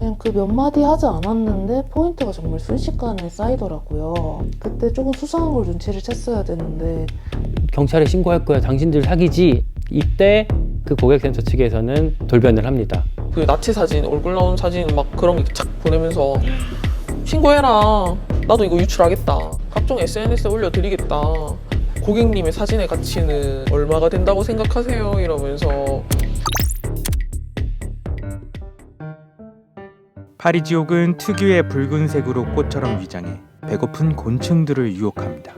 그냥 그 몇 마디 하지 않았는데 포인트가 정말 순식간에 쌓이더라고요. 그때 조금 수상한 걸 눈치를 챘어야 되는데 경찰에 신고할 거야, 당신들 사기지. 이때 그 고객센터 측에서는 돌변을 합니다. 그 나치 사진, 얼굴 나온 사진 막 그런 게 착 보내면서 신고해라. 나도 이거 유출하겠다. 각종 SNS에 올려드리겠다. 고객님의 사진의 가치는 얼마가 된다고 생각하세요? 이러면서. 파리지옥은 특유의 붉은색으로 꽃처럼 위장해 배고픈 곤충들을 유혹합니다.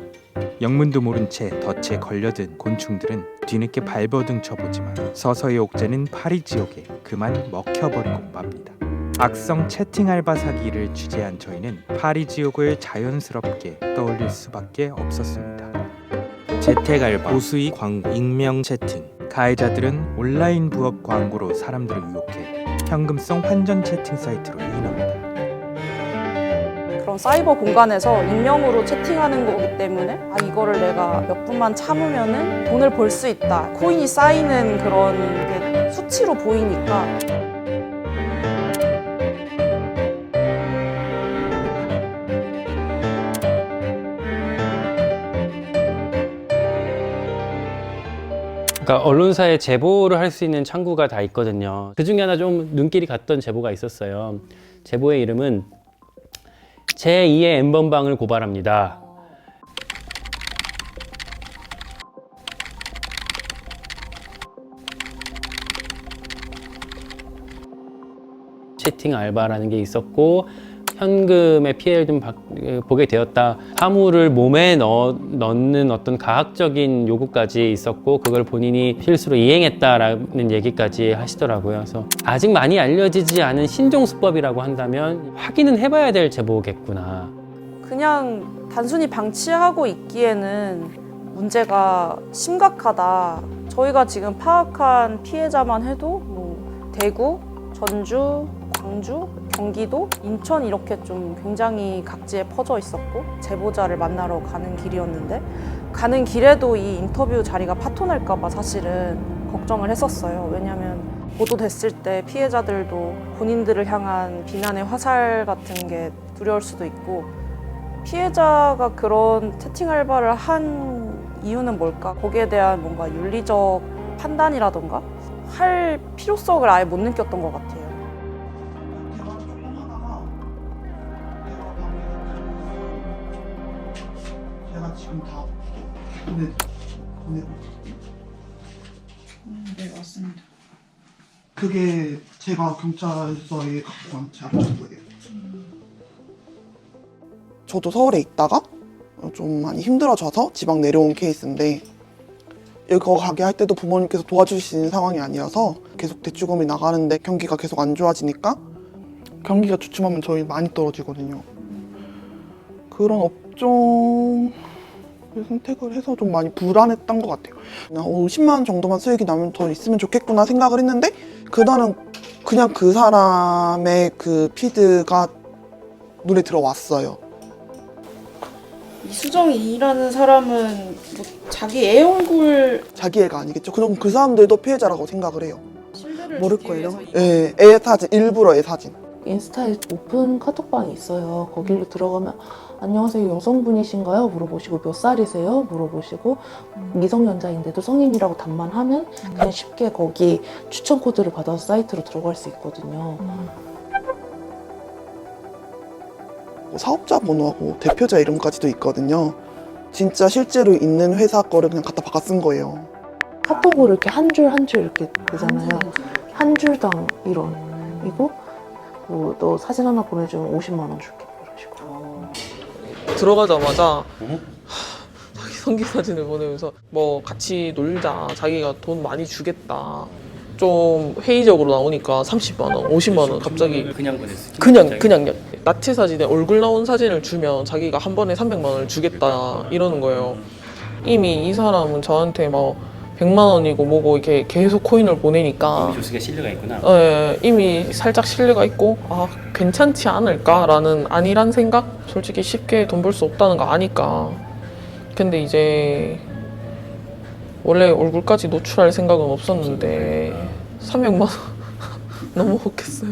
영문도 모른 채 덫에 걸려든 곤충들은 뒤늦게 발버둥 쳐보지만 서서히 옥죄는 파리지옥에 그만 먹혀버리고 맙니다. 악성 채팅 알바 사기를 취재한 저희는 파리지옥을 자연스럽게 떠올릴 수밖에 없었습니다. 재택 알바, 고수익 광고, 익명 채팅. 가해자들은 온라인 부업 광고로 사람들을 유혹해 현금성 환전 채팅 사이트로 유인합니다. 그런 사이버 공간에서 익명으로 채팅하는 거기 때문에 이거를 내가 몇 분만 참으면은 돈을 벌 수 있다. 코인이 쌓이는 그런 게 수치로 보이니까. 그러니까 언론사에 제보를 할 수 있는 창구가 다 있거든요. 그 중에 하나 좀 눈길이 갔던 제보가 있었어요. 제보의 이름은 제2의 N번방을 고발합니다. 채팅 알바라는 게 있었고 현금의 피해를 좀 보게 되었다. 화물을 몸에 넣는 어떤 가학적인 요구까지 있었고 그걸 본인이 실수로 이행했다라는 얘기까지 하시더라고요. 그래서 아직 많이 알려지지 않은 신종수법이라고 한다면 확인은 해봐야 될 제보겠구나. 그냥 단순히 방치하고 있기에는 문제가 심각하다. 저희가 지금 파악한 피해자만 해도 뭐 대구, 전주, 광주, 경기도, 인천 이렇게 좀 굉장히 각지에 퍼져 있었고 제보자를 만나러 가는 길이었는데 가는 길에도 이 인터뷰 자리가 파토날까 봐 사실은 걱정을 했었어요. 왜냐하면 보도됐을 때 피해자들도 본인들을 향한 비난의 화살 같은 게 두려울 수도 있고 피해자가 그런 채팅 알바를 한 이유는 뭘까? 거기에 대한 뭔가 윤리적 판단이라던가 할 필요성을 아예 못 느꼈던 것 같아요. 제가 지금 다 보내고 네, 맞습니다. 그게 제가 경찰서에 갖고 간 자료예요. 저도 서울에 있다가 좀 많이 힘들어져서 지방 내려온 케이스인데 여기 가게 할 때도 부모님께서 도와주시는 상황이 아니라서 계속 대출금이 나가는데 경기가 계속 안 좋아지니까 경기가 주춤하면 저희 많이 떨어지거든요. 그런 업종을 선택을 해서 좀 많이 불안했던 것 같아요. 그냥 50만 원 정도만 수익이 나면 더 있으면 좋겠구나 생각을 했는데 그날은 그냥 그 사람의 그 피드가 눈에 들어왔어요. 이수정이라는 사람은 뭐 자기 애 얼굴 자기 애가 아니겠죠. 그럼 그 사람들도 피해자라고 생각을 해요. 신뢰를 모를 주기 거예요. 위해서 예, 애 사진, 일부러 애 사진. 인스타에 오픈 카톡방이 있어요. 거기로 들어가면 안녕하세요 여성분이신가요? 물어보시고 몇 살이세요? 물어보시고 미성년자인데도 성인이라고 답만 하면 그냥 쉽게 거기 추천 코드를 받아서 사이트로 들어갈 수 있거든요. 사업자 번호하고 대표자 이름까지도 있거든요. 진짜 실제로 있는 회사 거를 그냥 갖다 바꿔 쓴 거예요. 카톡으로 이렇게 한 줄 한 줄 이렇게 되잖아요. 한 줄당 1원. 이거 뭐 너 사진 하나 보내주면 50만 원 줄게. 이런 식으로. 들어가자마자 자기 성기 사진을 보내면서 뭐 같이 놀자. 자기가 돈 많이 주겠다. 좀 회의적으로 나오니까 30만 원, 50만 원 갑자기 그냥 보냈어요. 그냥 나치 사진에 얼굴 나온 사진을 주면 자기가 한 번에 300만 원을 주겠다 이러는 거예요. 이미 이 사람은 저한테 뭐 100만 원이고 뭐고 이렇게 계속 코인을 보내니까 조수가 신뢰가 있구나. 이미 살짝 신뢰가 있고 괜찮지 않을까라는 안일한 생각? 솔직히 쉽게 돈 벌 수 없다는 거 아니까. 근데 이제 원래 얼굴까지 노출할 생각은 없었는데 300만 원 너무 혹했어요.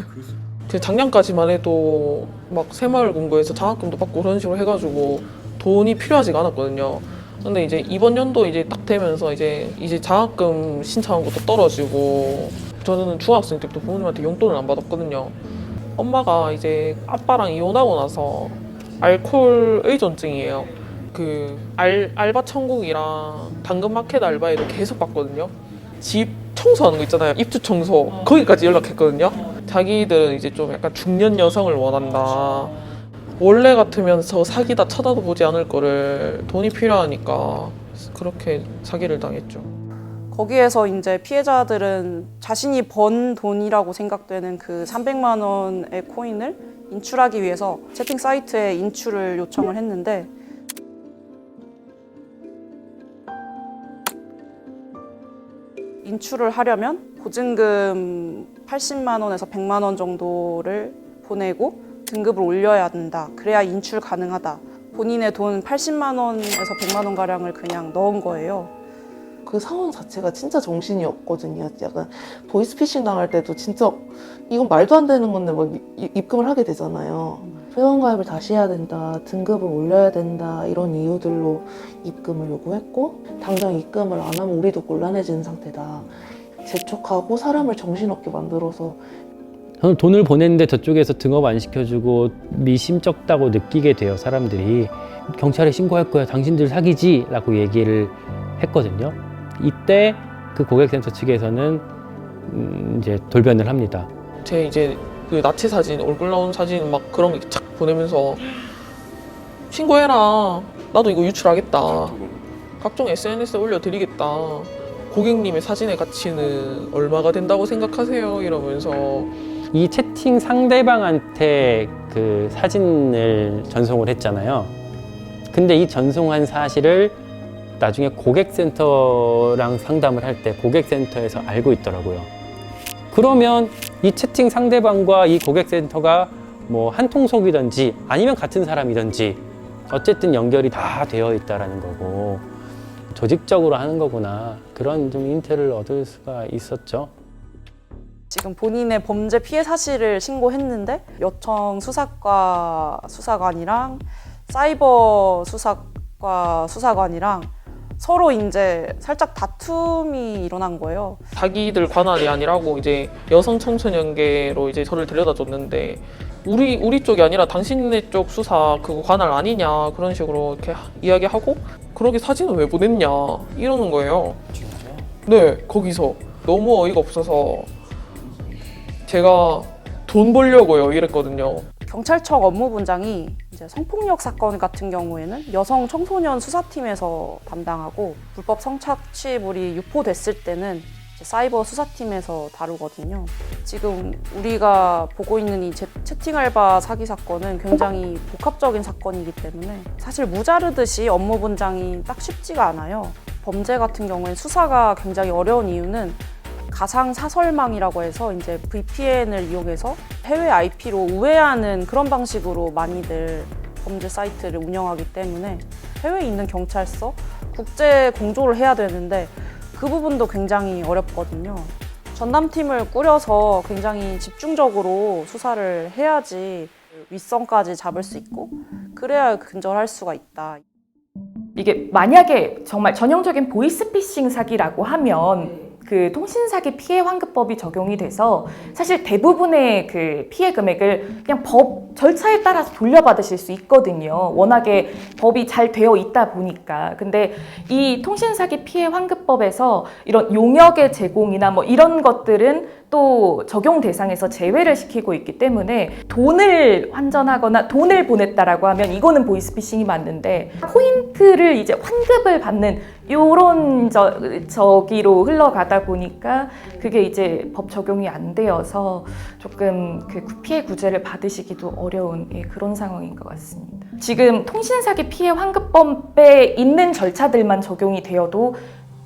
그 작년까지만 해도 막 새마을금고에서 장학금도 받고 그런 식으로 해가지고 돈이 필요하지가 않았거든요. 근데 이제 이번 연도 이제 딱 되면서 이제 장학금 신청한 것도 떨어지고, 저는 중학생 때부터 부모님한테 용돈을 안 받았거든요. 엄마가 이제 아빠랑 이혼하고 나서 알코올 의존증이에요. 그 알바 천국이랑 당근마켓 알바에도 계속 받거든요. 집 청소하는 거 있잖아요. 입주 청소. 거기까지 연락했거든요. 자기들은 이제 좀 약간 중년 여성을 원한다. 원래 같으면 저 사기다 쳐다도 보지 않을 거를 돈이 필요하니까 그렇게 사기를 당했죠. 거기에서 이제 피해자들은 자신이 번 돈이라고 생각되는 그 300만 원의 코인을 인출하기 위해서 채팅 사이트에 인출을 요청을 했는데, 인출을 하려면 보증금 80만 원에서 100만 원 정도를 보내고 등급을 올려야 된다. 그래야 인출 가능하다. 본인의 돈 80만 원에서 100만 원 가량을 그냥 넣은 거예요. 그 상황 자체가 진짜 정신이 없거든요. 약간 보이스피싱 당할 때도 진짜 이건 말도 안 되는 건데 막 입금을 하게 되잖아요. 회원가입을 다시 해야 된다, 등급을 올려야 된다, 이런 이유들로 입금을 요구했고, 당장 입금을 안 하면 우리도 곤란해지는 상태다. 재촉하고 사람을 정신없게 만들어서. 저는 돈을 보냈는데 저쪽에서 등업 안 시켜주고 미심쩍다고 느끼게 돼요. 사람들이 경찰에 신고할 거야, 당신들 사기지 라고 얘기를 했거든요. 이때 그 고객센터 측에서는 이제 돌변을 합니다. 제 이제 그 나치 사진, 얼굴 나온 사진 막 그런 게 착 보내면서 신고해라. 나도 이거 유출하겠다. 각종 SNS에 올려드리겠다. 고객님의 사진의 가치는 얼마가 된다고 생각하세요? 이러면서. 이 채팅 상대방한테 그 사진을 전송을 했잖아요. 근데 이 전송한 사실을 나중에 고객센터랑 상담을 할 때 고객센터에서 알고 있더라고요. 그러면 이 채팅 상대방과 이 고객센터가 뭐 한 통속이든지 아니면 같은 사람이든지 어쨌든 연결이 다 되어 있다라는 거고, 조직적으로 하는 거구나, 그런 좀 힌트를 얻을 수가 있었죠. 지금 본인의 범죄 피해 사실을 신고했는데 여청 수사과 수사관이랑 사이버 수사과 수사관이랑 서로 이제 살짝 다툼이 일어난 거예요. 자기들 관할이 아니라고 이제 여성 청소년계로 이제 저를 데려다 줬는데, 우리 쪽이 아니라 당신네 쪽 수사 그거 관할 아니냐, 그런 식으로 이렇게 이야기하고, 그러게 사진을 왜 보냈냐 이러는 거예요. 네, 거기서 너무 어이가 없어서 제가 돈 벌려고요 이랬거든요. 경찰청 업무분장이 이제 성폭력 사건 같은 경우에는 여성 청소년 수사팀에서 담당하고, 불법 성착취물이 유포됐을 때는 이제 사이버 수사팀에서 다루거든요. 지금 우리가 보고 있는 이 채팅 알바 사기 사건은 굉장히 복합적인 사건이기 때문에 사실 무자르듯이 업무분장이 딱 쉽지가 않아요. 범죄 같은 경우엔 수사가 굉장히 어려운 이유는 가상 사설망이라고 해서 이제 VPN을 이용해서 해외 IP로 우회하는 그런 방식으로 많이들 범죄 사이트를 운영하기 때문에 해외에 있는 경찰서, 국제 공조를 해야 되는데 그 부분도 굉장히 어렵거든요. 전담팀을 꾸려서 굉장히 집중적으로 수사를 해야지 윗선까지 잡을 수 있고, 그래야 근절할 수가 있다. 이게 만약에 정말 전형적인 보이스피싱 사기라고 하면 그 통신사기 피해 환급법이 적용이 돼서 사실 대부분의 그 피해 금액을 그냥 법 절차에 따라서 돌려받으실 수 있거든요. 워낙에 법이 잘 되어 있다 보니까. 근데 이 통신사기 피해 환급법에서 이런 용역의 제공이나 뭐 이런 것들은 또 적용 대상에서 제외를 시키고 있기 때문에 돈을 환전하거나 돈을 보냈다라고 하면 이거는 보이스피싱이 맞는데, 포인트를 이제 환급을 받는 요런 저기로 흘러가다 보니까 그게 이제 법 적용이 안 되어서 조금 그 피해 구제를 받으시기도 어려운 그런 상황인 것 같습니다. 지금 통신사기 피해 환급법에 있는 절차들만 적용이 되어도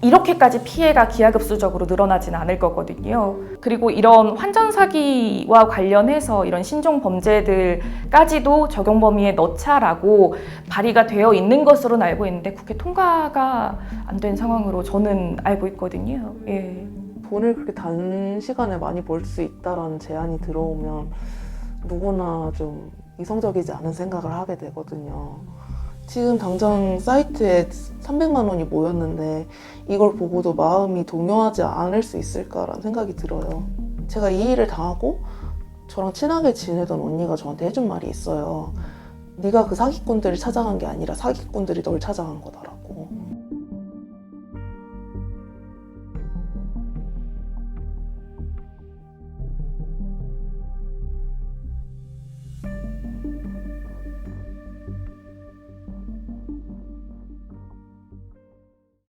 이렇게까지 피해가 기하급수적으로 늘어나지는 않을 거거든요. 그리고 이런 환전 사기와 관련해서 이런 신종 범죄들까지도 적용 범위에 넣자라고 발의가 되어 있는 것으로는 알고 있는데 국회 통과가 안 된 상황으로 저는 알고 있거든요. 예. 돈을 그렇게 단시간에 많이 벌 수 있다라는 제안이 들어오면 누구나 좀 이성적이지 않은 생각을 하게 되거든요. 지금 당장 사이트에 300만 원이 모였는데 이걸 보고도 마음이 동요하지 않을 수 있을까라는 생각이 들어요. 제가 이 일을 당하고 저랑 친하게 지내던 언니가 저한테 해준 말이 있어요. 네가 그 사기꾼들을 찾아간 게 아니라 사기꾼들이 널 찾아간 거다.